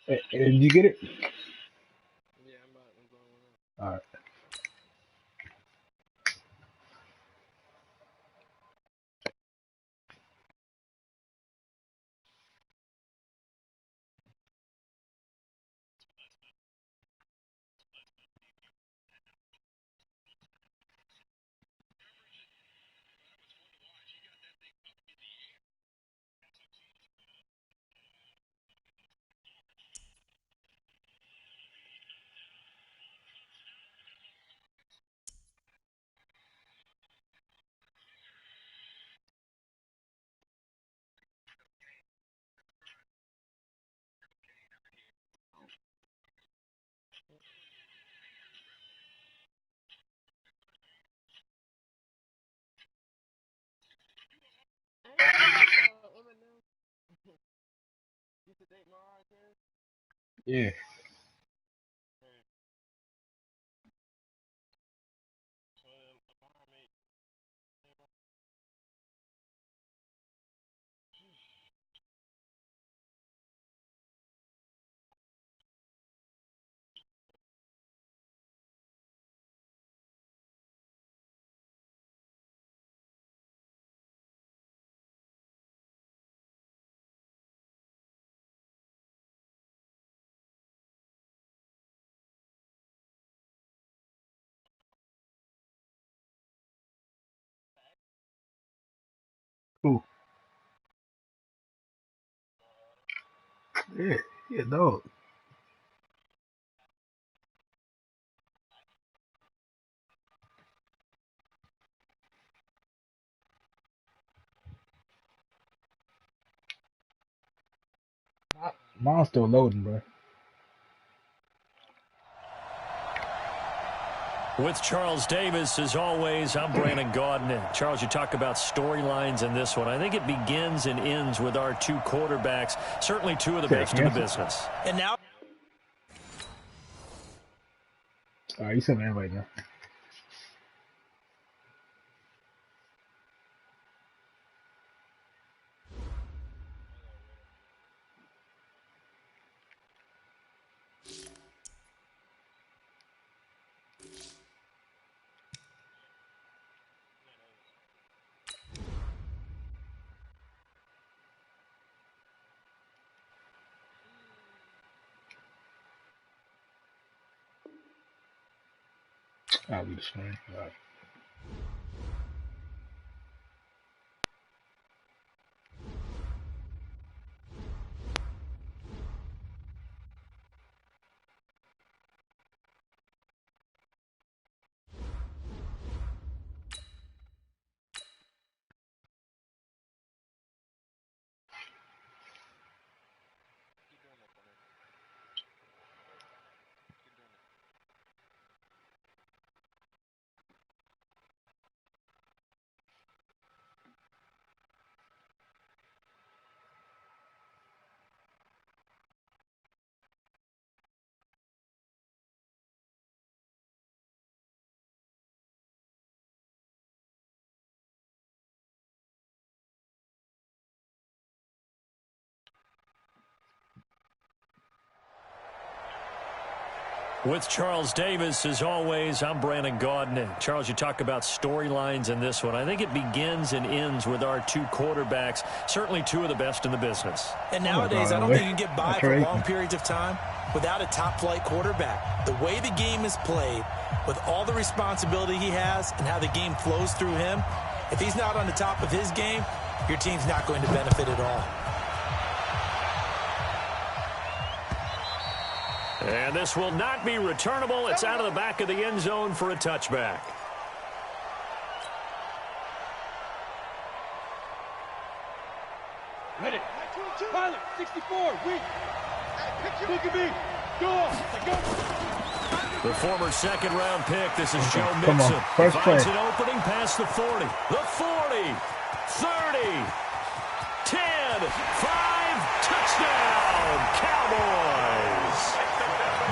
Did you get it? Yeah, I'm going up. All right. You should date my kid. Yeah. Cool. Yeah. Yeah, dog. Mine's still loading, bro. With Charles Davis, as always, I'm Brandon Gaudin. Charles, you talk about storylines in this one. I think it begins and ends with our two quarterbacks, certainly two of the best in the business. And now, All right, you sent me right now. I'll be the screen. All right. With Charles Davis, as always, I'm Brandon Gaudin. Charles, you talk about storylines in this one. I think it begins and ends with our two quarterbacks, certainly two of the best in the business. and nowadays, I don't think you can get by for long periods of time without a top-flight quarterback. The way the game is played, with all the responsibility he has and how the game flows through him, if he's not on the top of his game, your team's not going to benefit at all. And this will not be returnable. It's out of the back of the end zone for a touchback. Ready. Pilot, 64, weak. Look at me. Go. The former second-round pick, this is Joe Come Mixon. on, first play. Finds an opening past the 40. The 40, 30, 10, 5, touchdown, Cowboys.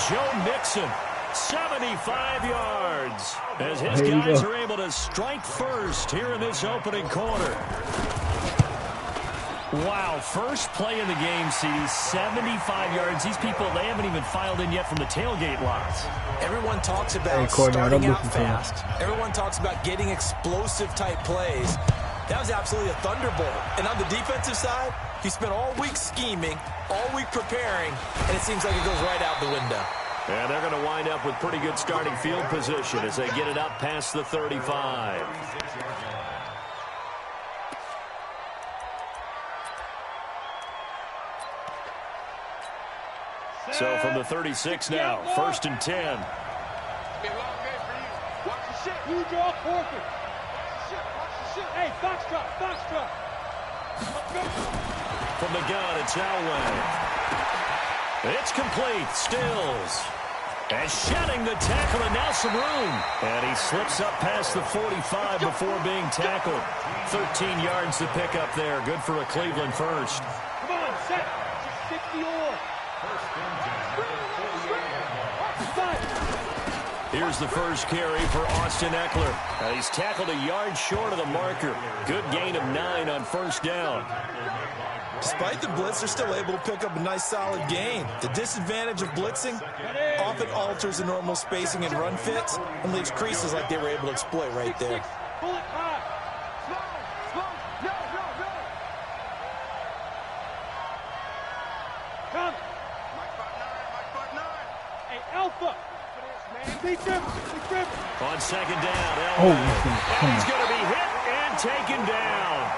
Joe Mixon, 75 yards, as his guys are able to strike first here in this opening quarter. Wow, first play of the game, CD, 75 yards. These people, they haven't even filed in yet from the tailgate lots. Everyone talks about starting out fast. Everyone talks about getting explosive-type plays. That was absolutely a thunderbolt. And on the defensive side, he spent all week scheming, all week preparing, and it seems like it goes right out the window. And they're going to wind up with pretty good starting field position as they get it up past the 35. So from the 36 now, 1st and 10. Be a long day for you. Watch the shit. You draw forfeit. Watch the shit. Watch the shit. Hey, foxtrot, foxtrot. From the gun, it's Elway. It's complete. Stills. And shedding the tackle, and now some room. And he slips up past the 45 before being tackled. 13 yards to pick up there. Good for a Cleveland first. Come on, set. 60 or. Here's the first carry for Austin Eckler. He's tackled a yard short of the marker. Good gain of 9 on 1st down. Despite the blitz, they're still able to pick up a nice solid gain. The disadvantage of blitzing often alters the normal spacing and run fits and leaves creases like they were able to exploit right there. Pull it high. Slow. Come. Mike 5'9". Hey, Alpha. Beat them. On 2nd down, Elway. He's going to be hit and taken down.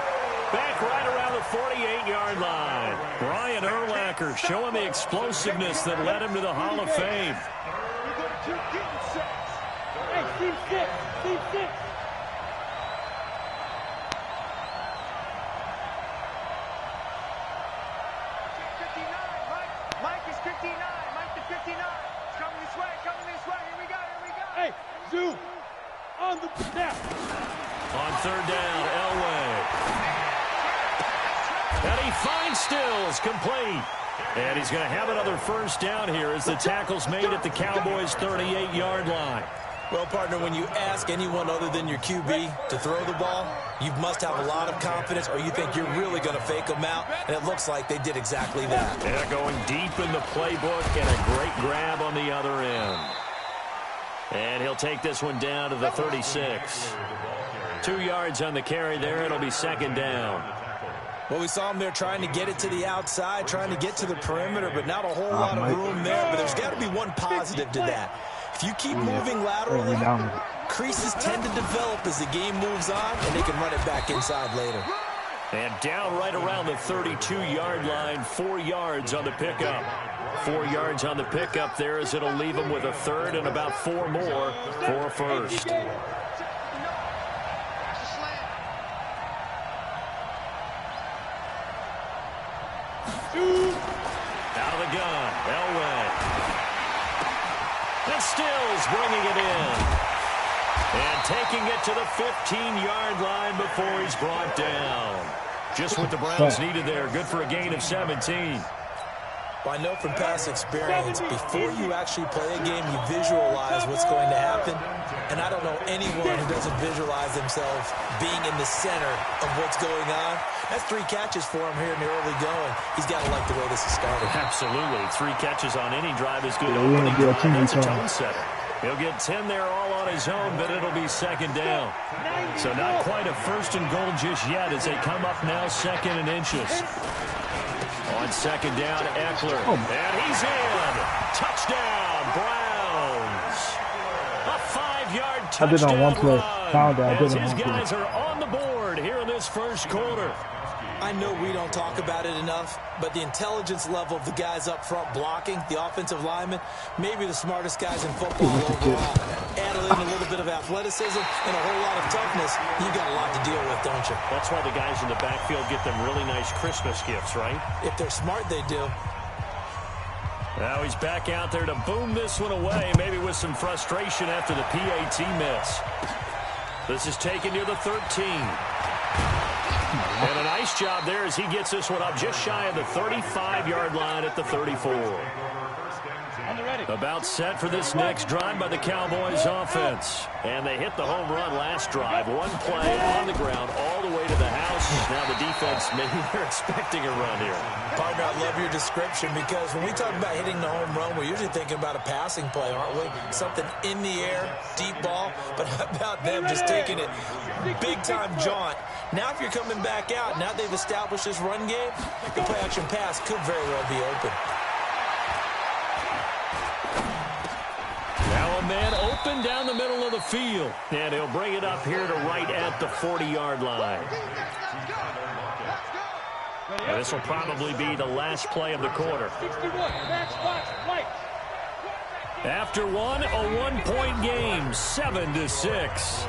Back right around the 48-yard line. Brian Urlacher showing the explosiveness that led him to the Hall of Fame. Hey, team 6. Mike is 59. Mike the 59. It's coming this way. Here we go. Hey, Zoo. On the snap. On 3rd down, Elway. And he finds Stills, complete. And he's going to have another 1st down here as the tackle's made at the Cowboys' 38-yard line. Well, partner, when you ask anyone other than your QB to throw the ball, you must have a lot of confidence or you think you're really going to fake them out, and it looks like they did exactly that. Yeah, going deep in the playbook and a great grab on the other end. And he'll take this one down to the 36. 2 yards on the carry there. It'll be 2nd down. Well, we saw him there trying to get it to the outside, trying to get to the perimeter, but not a whole lot of room there. But there's got to be one positive to that. If you keep moving laterally, creases tend to develop as the game moves on, and they can run it back inside later. And down right around the 32-yard line, 4 yards on the pickup. 4 yards on the pickup there as it'll leave him with a 3rd and about 4 more for a 1st. Out of the gun, Elway. And Stills bringing it in. And taking it to the 15-yard line before he's brought down. Just what the Browns needed there. Good for a gain of 17. Well, I know from past experience, before you actually play a game, you visualize what's going to happen. And I don't know anyone who doesn't visualize themselves being in the center of what's going on. That's 3 catches for him here in the early going. He's got to like the way this is started. Absolutely. 3 catches on any drive is good. That's a tone setter. He'll get 10 there all on his own, but it'll be 2nd down. So not quite a 1st and goal just yet as they come up now 2nd and inches. On 2nd down, Eckler. And he's in. Touchdown, Browns. A 5-yard touchdown I did on one play. Found it. His guys are on the board here in this 1st quarter. I know we don't talk about it enough, but the intelligence level of the guys up front blocking, the offensive linemen, maybe the smartest guys in football overall. Add in a little bit of athleticism and a whole lot of toughness, you got a lot to deal with, don't you? That's why the guys in the backfield get them really nice Christmas gifts, right? If they're smart, they do. Now he's back out there to boom this one away, maybe with some frustration after the PAT miss. This is taken near the 13. And a nice job there as he gets this one up just shy of the 35-yard line at the 34. On the ready. About set for this next drive by the Cowboys offense. And they hit the home run last drive. One play on the ground all the way to the house. Now the defense, maybe they're expecting a run here. Partner, I love your description because when we talk about hitting the home run, we're usually thinking about a passing play, aren't we? Something in the air, deep ball. But how about them just taking it big-time jaunt? Now if you're coming back out, now they've established this run game, the play-action pass could very well be open. Now a man open down the middle of the field. And he'll bring it up here to right at the 40-yard line. This will probably be the last play of the quarter. After one, a one-point game, 7-6.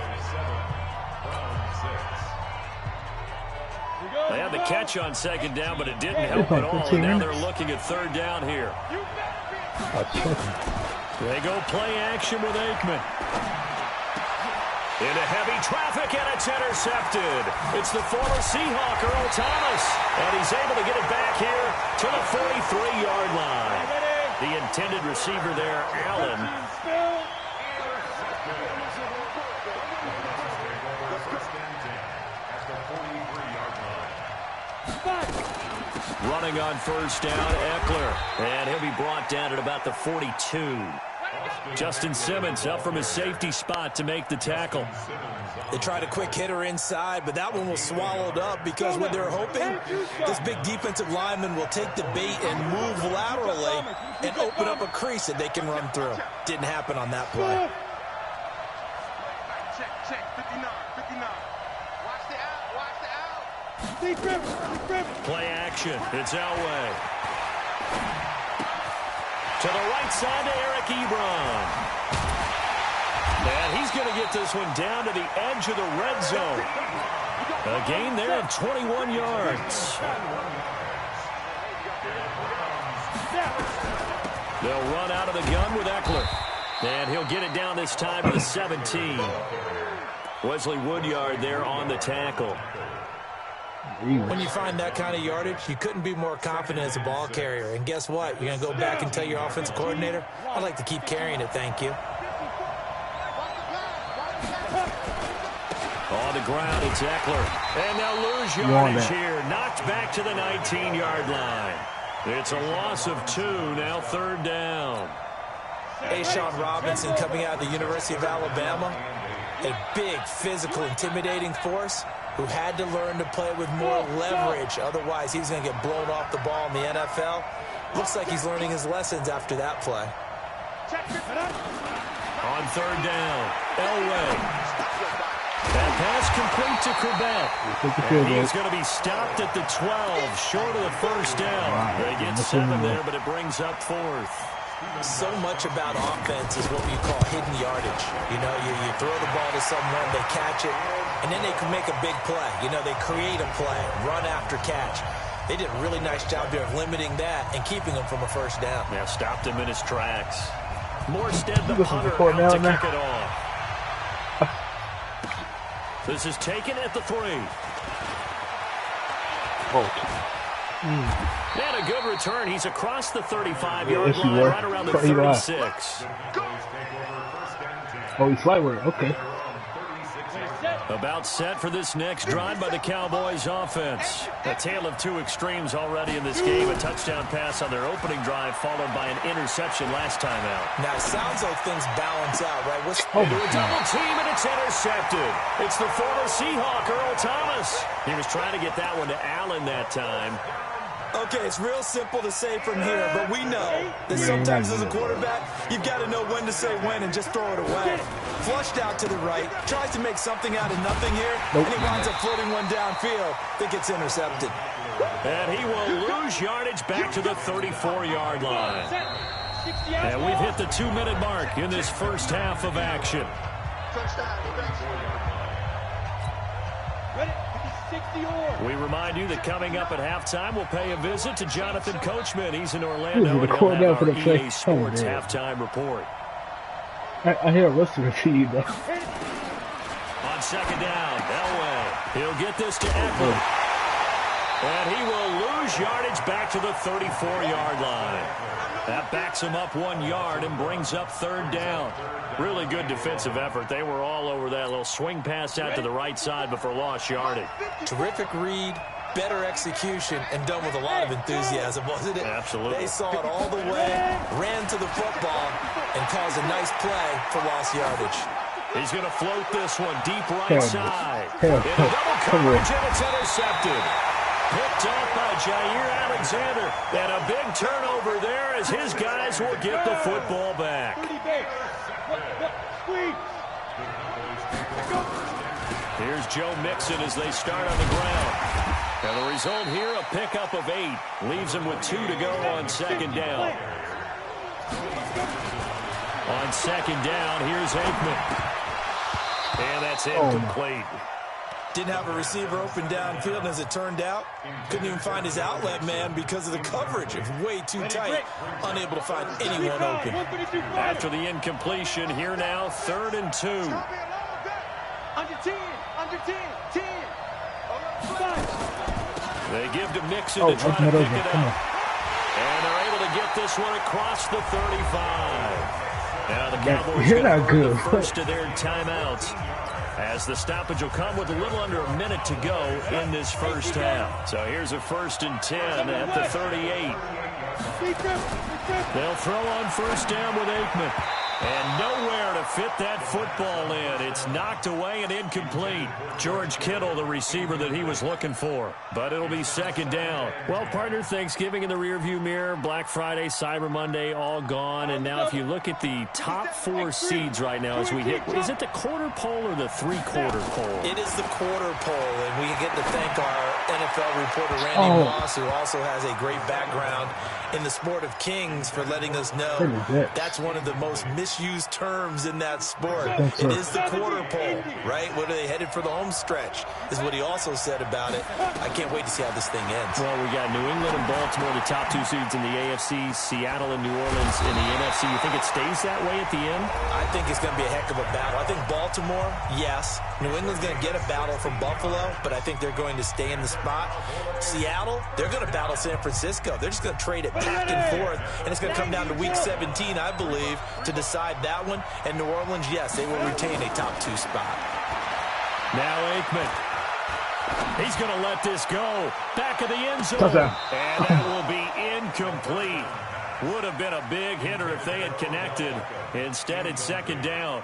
They had the catch on second down, but it didn't help at all. And now they're looking at third down here. They go play action with Aikman. Into heavy traffic, and it's intercepted. It's the former Seahawk, Earl Thomas. And he's able to get it back here to the 43-yard line. The intended receiver there, Allen. Running on first down, Eckler. And he'll be brought down at about the 42. Justin Simmons up from his safety spot to make the tackle. They tried a quick hitter inside, but that one was swallowed up because what they're hoping, this big defensive lineman will take the bait and move laterally and open up a crease that they can run through. Didn't happen on that play. Check, 59, 59. Watch the out. Play action. It's Elway. To the right side to Eric Ebron. And he's going to get this one down to the edge of the red zone. A gain there of 21 yards. They'll run out of the gun with Eckler. And he'll get it down this time to the 17. Wesley Woodyard there on the tackle. When you find that kind of yardage, you couldn't be more confident as a ball carrier. And guess what? You're going to go back and tell your offensive coordinator, I'd like to keep carrying it, thank you. On the ground, it's Eckler. And they'll lose yardage here. Knocked back to the 19-yard line. It's a loss of 2, now third down. Ashawn Robinson coming out of the University of Alabama. A big, physical, intimidating force who had to learn to play with more leverage. Otherwise, he's going to get blown off the ball in the NFL. Looks like he's learning his lessons after that play. On third down, Elway. That pass complete to Corbett. And he's going to be stopped at the 12, short of the first down. They get 7 there, but it brings up 4th. So much about offense is what we call hidden yardage. You know, you throw the ball to someone, they catch it, and then they can make a big play. You know, they create a play, run after catch. They did a really nice job there of limiting that and keeping him from a first down. Now stopped him in his tracks. Morstead, the punter, out to kick it off. This is taken at the 3. And a good return. He's across the 35-yard line, right around the 36. Oh, he's slideward. Okay. About set for this next drive by the Cowboys offense. A tale of two extremes already in this game. A touchdown pass on their opening drive, followed by an interception last time out. Now, it sounds like things balance out, right? A double team, and it's intercepted. It's the former Seahawk, Earl Thomas. He was trying to get that one to Allen that time. Okay, it's real simple to say from here, but we know that sometimes as a quarterback, you've got to know when to say when and just throw it away. Flushed out to the right, tries to make something out of nothing here, and he winds up floating one downfield that gets intercepted. And he will lose yardage back to the 34-yard line. And we've hit the 2-minute mark in this first half of action. We remind you that coming up at halftime, we'll pay a visit to Jonathan Coachman. He's in Orlando, and he'll have our EA Sports halftime report. I hear a listener feed, though. On second down, Elway. He'll get this to Eckler. And he will lose yardage back to the 34-yard line. That backs him up 1 yard and brings up third down. Really good defensive effort. They were all over that little swing pass out to the right side before lost yardage. Terrific read, better execution, and done with a lot of enthusiasm, wasn't it? Absolutely. They saw it all the way, ran to the football, and caused a nice play for lost yardage. He's going to float this one deep right side. Hell, In double coverage, and it's intercepted. Picked up by Jair Alexander. And a big turnover there as his guys will get the football back. Here's Joe Mixon as they start on the ground. And the result here, a pickup of 8. Leaves him with 2 to go on second down. On second down, here's Aikman. And that's incomplete. Didn't have a receiver open downfield, and as it turned out, couldn't even find his outlet man because of the coverage. It was way too tight, unable to find anyone open. After the incompletion, here now, 3rd and 2. Under 10, under 10, 10. They give to Mixon to try to pick it up. And they're able to get this one across the 35. Now the Cowboys going to first of their timeouts, as the stoppage will come with a little under a minute to go in this first half. So here's a 1st and 10 at the 38. They'll throw on first down with Aikman. And nowhere to fit that football in. It's knocked away and incomplete. George Kittle, the receiver that he was looking for. But it'll be second down. Well, partner, Thanksgiving in the rearview mirror, Black Friday, Cyber Monday, all gone. And now if you look at the top 4 seeds right now as we hit, is it the quarter pole or the 3/4 pole? It is the quarter pole, and we get to thank our NFL reporter, Randy Moss, who also has a great background in the sport of kings, for letting us know that's one of the most misused terms in that sport. It is the quarter pole, right? What are they headed for the home stretch, is what he also said about it. I can't wait to see how this thing ends. Well, we got New England and Baltimore, the top 2 seeds in the AFC, Seattle and New Orleans in the NFC. You think it stays that way at the end? I think it's going to be a heck of a battle. I think Baltimore, yes. New England's going to get a battle from Buffalo, but I think they're going to stay in the spot. Seattle, they're going to battle San Francisco. They're just going to trade it back and forth, and it's going to come down to Week 17, I believe, to decide that one. And New Orleans, yes, they will retain a top 2 spot. Now Aikman. He's going to let this go. Back of the end zone. And that will be incomplete. Would have been a big hitter if they had connected. Instead, it's second down.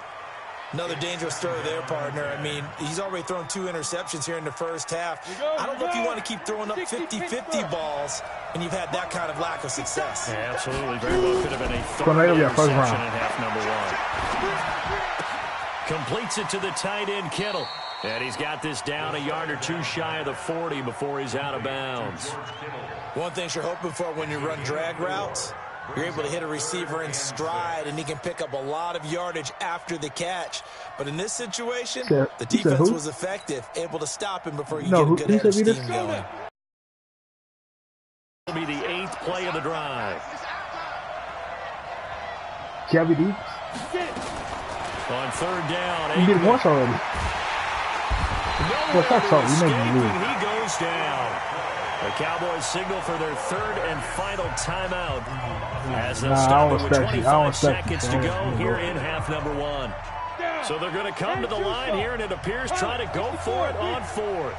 Another dangerous throw there, partner. I mean, he's already thrown 2 interceptions here in the first half. I don't know if you want to keep throwing up 50-50 balls, and you've had that kind of lack of success. Yeah, absolutely. Very well could have been a third interception in half number 1. Completes it to the tight end, Kittle. And he's got this down a yard or 2 shy of the 40 before he's out of bounds. One thing you're hoping for when you run drag routes, you're able to hit a receiver in stride, and he can pick up a lot of yardage after the catch. But in this situation, the defense was effective, able to stop him before you get a good head of steam going. It'll be the 8th play of the drive. On third down, you did once already. He goes down. The Cowboys signal for their 3rd and final timeout as they'll stop it with 25 seconds to go here in half number 1. So they're going to come to the line here, and it appears trying to go for it on 4th.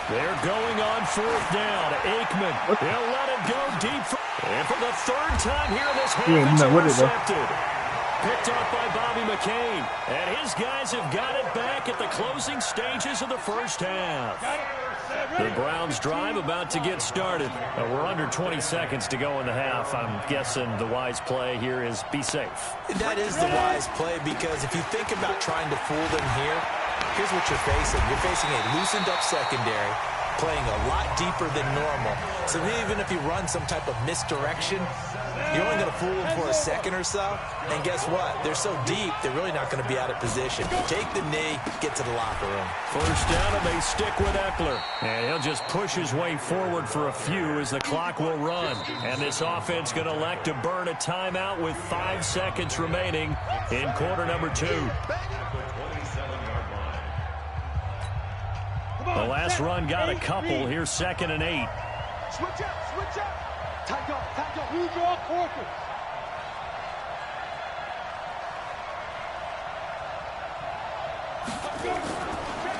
They're going on 4th down. Aikman, they'll let it go deep. And for the 3rd time here in this half, it's intercepted. Picked off by Bobby McCain. And his guys have got it back at the closing stages of the first half. The Browns drive about to get started. We're under 20 seconds to go in the half. I'm guessing the wise play here is be safe. That is the wise play, because if you think about trying to fool them here, here's what you're facing. You're facing a loosened up secondary, playing a lot deeper than normal. So even if you run some type of misdirection, you're only going to fool them for a second or so. And guess what? They're so deep, they're really not going to be out of position. Take the knee, get to the locker room. First down, and they stick with Eckler. And he'll just push his way forward for a few as the clock will run. And this offense going to elect to burn a timeout with 5 seconds remaining in quarter number 2. The last run got a couple. Here's 2nd and 8. Switch up. Tight up. Move your quarter.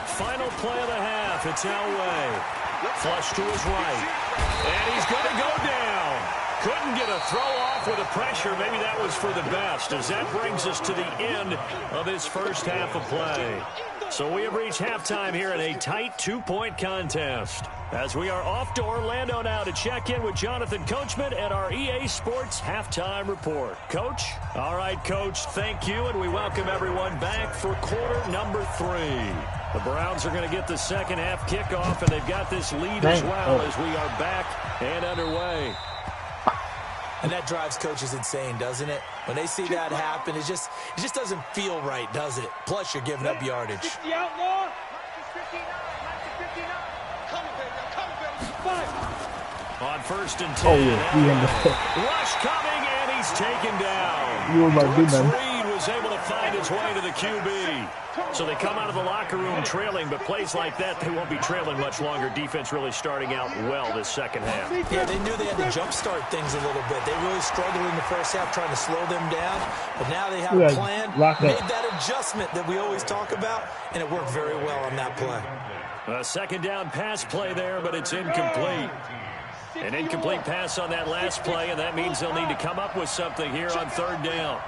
Final play of the half. It's Elway. Flush to his right. And he's going to go down. Couldn't get a throw off with the pressure. Maybe that was for the best, as that brings us to the end of this first half of play. So we have reached halftime here in a tight 2-point contest. As we are off to Orlando now to check in with Jonathan Coachman at our EA Sports Halftime Report. Coach? All right, Coach, thank you, and we welcome everyone back for quarter number 3. The Browns are going to get the second half kickoff, and they've got this lead as well as we are back and underway. And that drives coaches insane, doesn't it? When they see that happen, it just doesn't feel right, does it? Plus, you're giving up yardage. The outlaw. On 1st and 10. Rush coming, and he's taken down. Reed was able to find his way to the QB. So they come out of the locker room trailing, but plays like that, they won't be trailing much longer. Defense really starting out well this second half. Yeah, they knew they had to jumpstart things a little bit. They really struggled in the first half trying to slow them down, but now they have a plan, made that adjustment that we always talk about, and it worked very well on that play. A second down pass play there, but it's incomplete. An incomplete pass on that last play, and that means they'll need to come up with something here on 3rd down.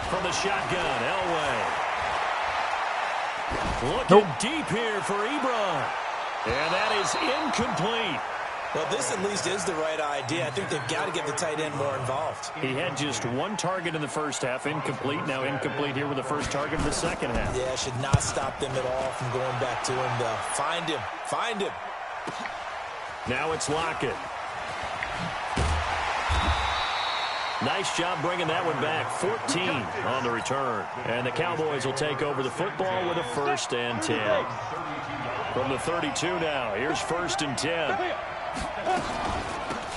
From the shotgun, Elway. Looking deep here for Ebron. And that is incomplete. Well, this at least is the right idea. I think they've got to get the tight end more involved. He had just 1 target in the first half, incomplete. Now incomplete here with the first target of the second half. Yeah, should not stop them at all from going back to him, though. Find him. Now it's Lockett. Nice job bringing that one back. 14 on the return. And the Cowboys will take over the football with a 1st and 10. From the 32 now, here's 1st and 10.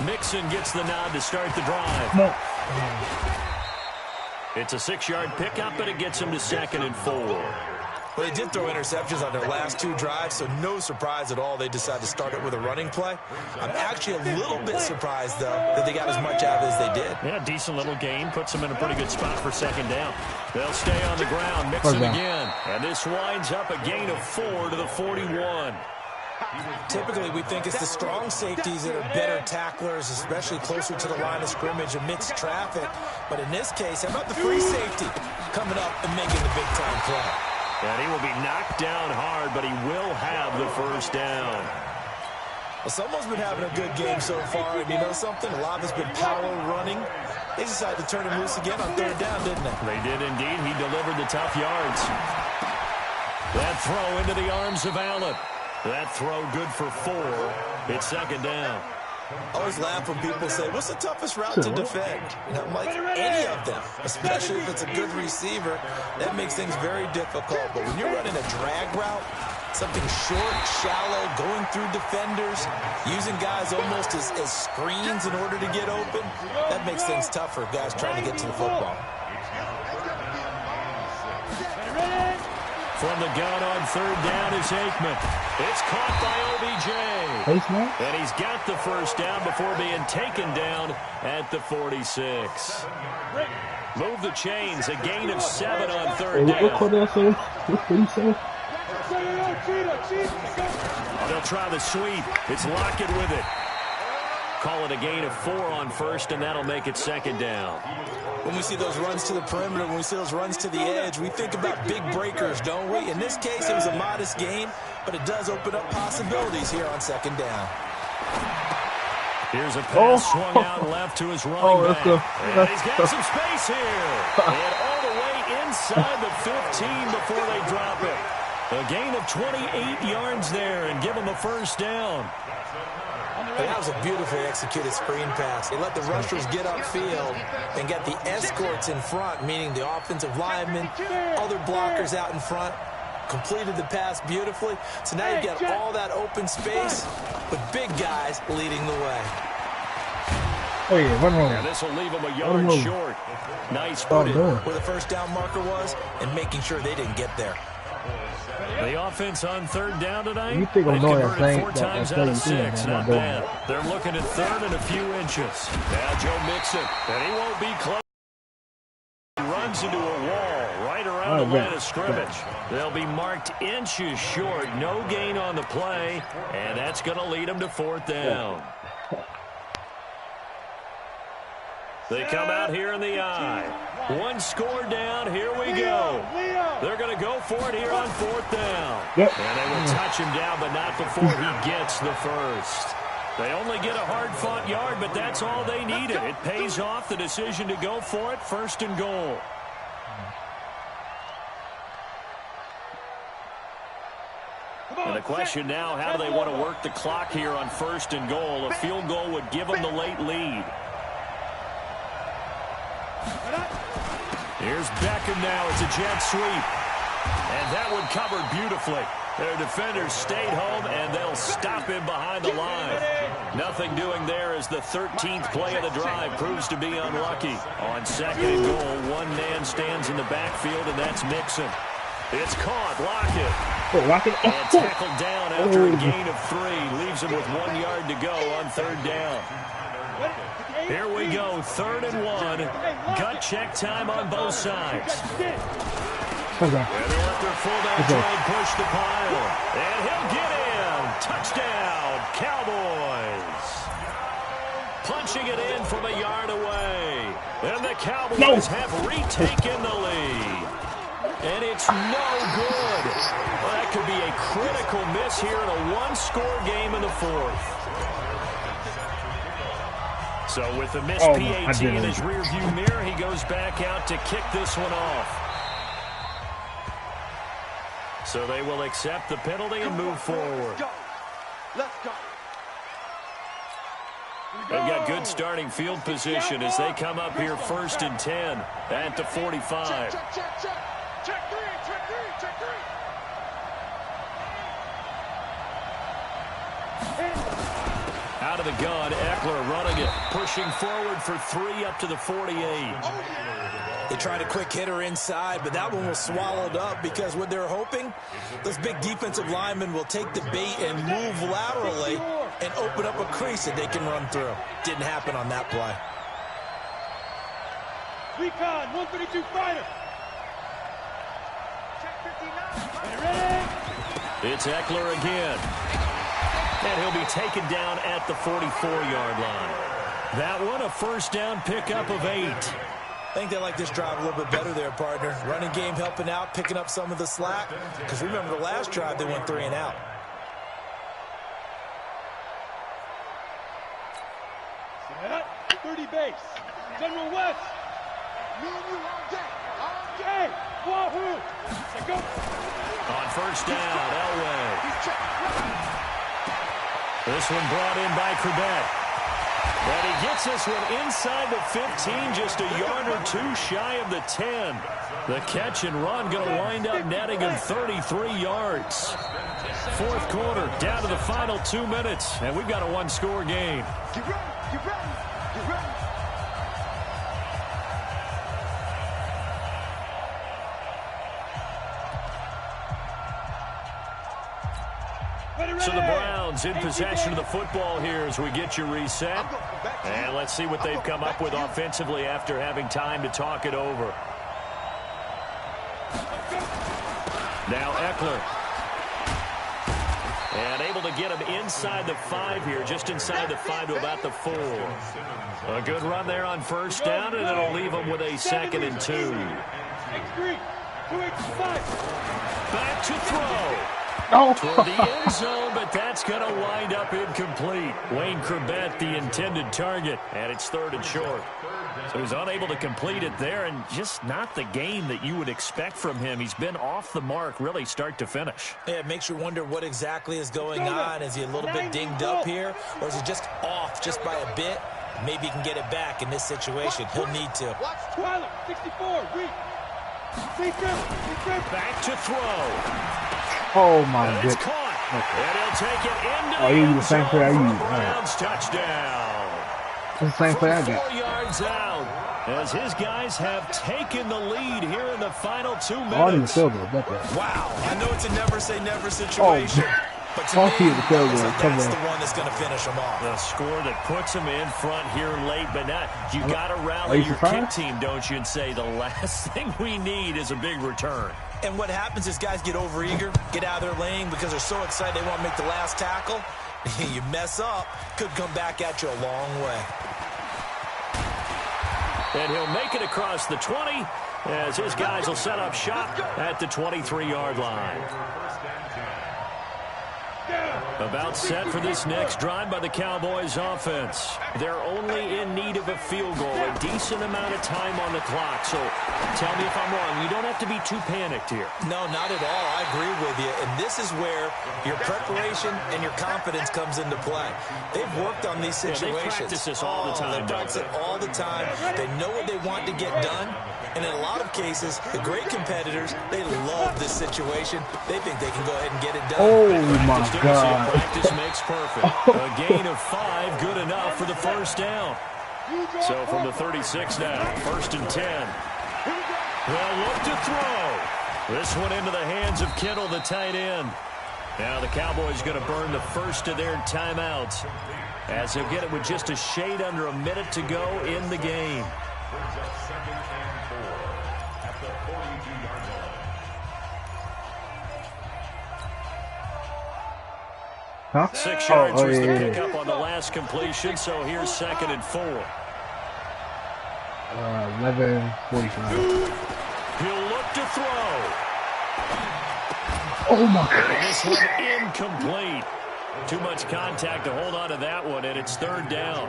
Mixon gets the nod to start the drive. It's a 6-yard pickup, but it gets him to 2nd and 4. Well, they did throw interceptions on their last 2 drives, so no surprise at all they decided to start it with a running play. I'm actually a little bit surprised, though, that they got as much out of it as they did. Yeah, decent little gain. Puts them in a pretty good spot for 2nd down. They'll stay on the ground. Mixon again. And this winds up a gain of 4 to the 41. Typically, we think it's the strong safeties that are better tacklers, especially closer to the line of scrimmage amidst traffic. But in this case, how about the free safety coming up and making the big-time play? And he will be knocked down hard, but he will have the 1st down. Well, someone's been having a good game so far, and you know something? A lot has been power running. They decided to turn him loose again on 3rd down, didn't they? They did indeed. He delivered the tough yards. That throw into the arms of Allen. That throw good for 4. It's 2nd down. I always laugh when people say, what's the toughest route to defend? And I'm like, any of them, especially if it's a good receiver. That makes things very difficult. But when you're running a drag route, something short, shallow, going through defenders, using guys almost as screens in order to get open, that makes things tough for guys trying to get to the football. From the gun on 3rd down is Aikman. It's caught by OBJ. And he's got the 1st down before being taken down at the 46. Move the chains. A gain of 7 on 3rd down. They'll try the sweep. It's Lockett with it. Call it a gain of 4 on 1st, and that'll make it 2nd down. When we see those runs to the perimeter, when we see those runs to the edge, we think about big breakers, don't we? In this case, it was a modest gain, but it does open up possibilities here on 2nd down. Here's a pass swung out left to his running back. And he's got some space here. And all the way inside the 15 before they drop it. A gain of 28 yards there and give him a 1st down. And that was a beautifully executed screen pass. They let the rushers get upfield and get the escorts in front, meaning the offensive linemen, other blockers out in front, completed the pass beautifully. So now you've got all that open space with big guys leading the way. Oh yeah, run And this will leave him a yard short. Nice footing. Where the first down marker was and making sure they didn't get there. The offense on third down tonight. You think I'm They've doing converted that 4 times out of 6. Not bad. They're looking at third and a few inches. Now Joe Mixon, and he won't be close. He runs into a wall right around the line of scrimmage. They'll be marked inches short. No gain on the play, and that's going to lead them to 4th down. They come out here in the eye. 1 score down. Here we go. They're going to go for it here on 4th down. And they will touch him down, but not before he gets the first. They only get a hard-fought yard, but that's all they needed. It pays off the decision to go for it. 1st and goal. And the question now, how do they want to work the clock here on 1st and goal? A field goal would give them the late lead. Here's Beckham now. It's a jet sweep. And that one covered beautifully. Their defenders stayed home, and they'll stop him behind the line. Nothing doing there as the 13th play of the drive proves to be unlucky. On 2nd and goal, one man stands in the backfield, and that's Mixon. It's caught. Lockett. And tackled down after a gain of 3. Leaves him with 1 yard to go on 3rd down. Here we go, 3rd and 1. Gut check time on both sides. And they let their fullback push the pile. And he'll get in. Touchdown, Cowboys. Punching it in from a yard away. And the Cowboys have retaken the lead. And it's no good. Well, that could be a critical miss here in a 1-score game in the 4th. So with the missed PAT in his rearview mirror, he goes back out to kick this one off. So they will accept the penalty and move forward. Let's go. They've got good starting field position as they come up here 1st and 10 at the 45. Check 3. Out of the gun, Eckler running it, pushing forward for 3 up to the 48. They tried a quick hitter inside, but that one was swallowed up because what they're hoping, those big defensive linemen will take the bait and move laterally and open up a crease that they can run through. Didn't happen on that play. Recon, 132 fighter. Check 59. Ready? It's Eckler again. And he'll be taken down at the 44-yard line. That one, a 1st down pickup of 8. I think they like this drive a little bit better there, partner. Running game helping out, picking up some of the slack. Because remember the last drive, they went 3 and out. Set. 30 base. General West. Me and you all day. All day. Wahoo. Let's go. On 1st down, Elway. This one brought in by Corbett. And he gets this one inside the 15, just a yard or 2 shy of the 10. The catch and run going to wind up netting him 33 yards. 4th quarter, down to the final 2 minutes, and we've got a 1-score game. Get ready, get ready, get ready. So the Browns in possession of the football here as we get you reset. And let's see what they've come up with offensively after having time to talk it over. Now Eckler. And able to get him inside the 5 here, just inside the 5 to about the 4. A good run there on 1st down, and it'll leave him with a 2nd and 2. Back to throw. Toward the end zone, but that's going to wind up incomplete. Wayne Corbett, the intended target, and it's 3rd and short. So he's unable to complete it there, and just not the game that you would expect from him. He's been off the mark, really, start to finish. Yeah, it makes you wonder what exactly is going on. Is he a little bit dinged up here, or is he just off just by a bit? Maybe he can get it back in this situation. He'll need to. Watch Twilight, 64, read. Back to throw. Oh my It's goodness. caught. And he'll take it into Oh, you the same zone play I for a used. Browns touchdown. That's the same play I from got. 4 yards out, as his guys have taken the lead here in the final 2 minutes. I didn't feel good about that. Wow, I know it's a never say never situation. But to Funky me, at the field that looks goal. like Come that's on. the one that's going to finish them off. The score that puts them in front here late, but not. You got to rally your kick team, don't you, and say the last thing we need is a big return. And what happens is guys get overeager, get out of their lane because they're so excited they want to make the last tackle. You mess up, could come back at you a long way. And he'll make it across the 20 as his guys will set up shop at the 23-yard line. About set for this next drive by the Cowboys offense. They're only in need of a field goal, a decent amount of time on the clock. So tell me if I'm wrong. You don't have to be too panicked here. No, not at all. I agree with you. And this is where your preparation and your confidence comes into play. They've worked on these situations. They practice this all the time. They practice it all the time. They know what they want to get done. And in a lot of cases, the great competitors, they love this situation. They think they can go ahead and get it done. Oh, my God. Practice makes perfect. A gain of 5, good enough for the first down. So from the 36 now, 1st and 10. They'll look to throw. This one into the hands of Kittle, the tight end. Now the Cowboys going to burn the first of their timeouts as they'll get it with just a shade under a minute to go in the game. Huh? 6 yards was the yeah. pickup on the last completion, so here's 2nd and 4. 11:45. He'll look to throw. Oh, my This God. one incomplete. Too much contact to hold on to that one, and it's 3rd down.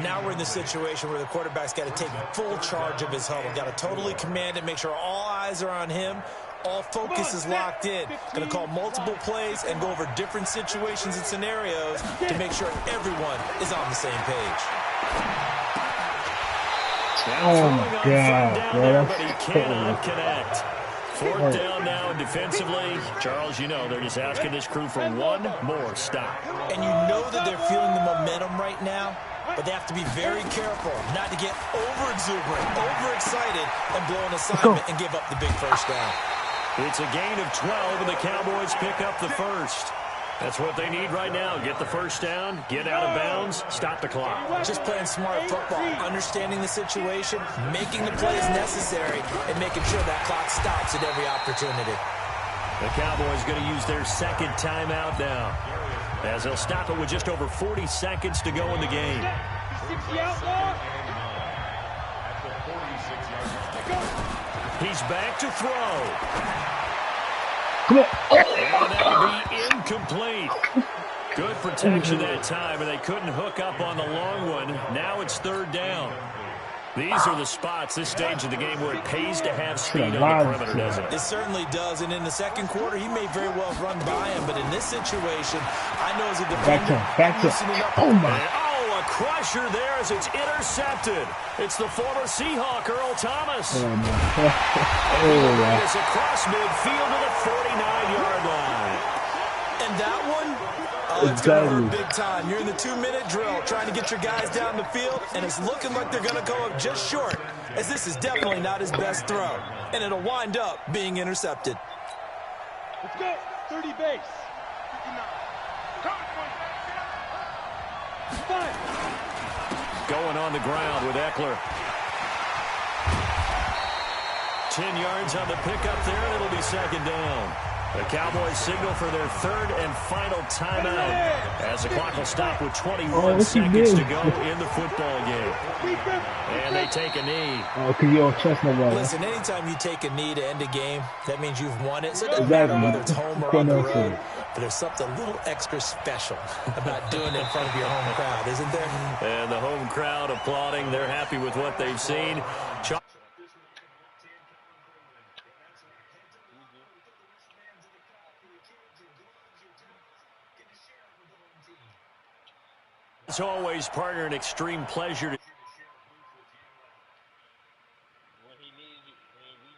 Now we're in the situation where the quarterback's got to take full charge of his huddle. Got to totally command it, make sure all eyes are on him. All focus is locked in. Going to call multiple plays and go over different situations and scenarios to make sure everyone is on the same page. Oh, my God, bro. But he cannot connect. 4th down now, and defensively, Charles, you know, they're just asking this crew for one more stop. And you know that they're feeling the momentum right now, but they have to be very careful not to get over-exuberant, overexcited, and blow an assignment and give up the big first down. It's a gain of 12, and the Cowboys pick up the first. That's what they need right now. Get the first down, get out of bounds, stop the clock. Just playing smart football, understanding the situation, making the plays necessary, and making sure that clock stops at every opportunity. The Cowboys going to use their 2nd timeout now, as they'll stop it with just over 40 seconds to go in the game. He's back to throw. Come on. And that'll be incomplete. Good protection that time, and they couldn't hook up on the long one. Now it's 3rd down. These are the spots, this stage of the game, where it pays to have speed on the perimeter, doesn't it? It certainly does, and in the second quarter, he may very well run by him, but in this situation, I know as a defender, Back to loosening up. Oh, my. Oh, a crusher there as it's intercepted. It's the former Seahawk, Earl Thomas. Oh, my. And it's across midfield to the 49-yard line. And that one, it's going to hurt big time. You're in the 2-minute drill trying to get your guys down the field, and it's looking like they're going to go up just short, as this is definitely not his best throw, and it'll wind up being intercepted. Let's go. 30 base. 5. Going on the ground with Eckler. 10 yards on the pickup there, and it'll be 2nd down. The Cowboys signal for their 3rd and final timeout as the clock will stop with 21 seconds to go in the football game. And they take a knee. Oh, because you don't trust nobody. Listen, anytime you take a knee to end a game, that means you've won it. So it doesn't matter whether it's home or on the road. But there's something a little extra special about doing it in front of your home crowd, isn't there? And the home crowd applauding. They're happy with what they've seen. It's always, partner, an extreme pleasure to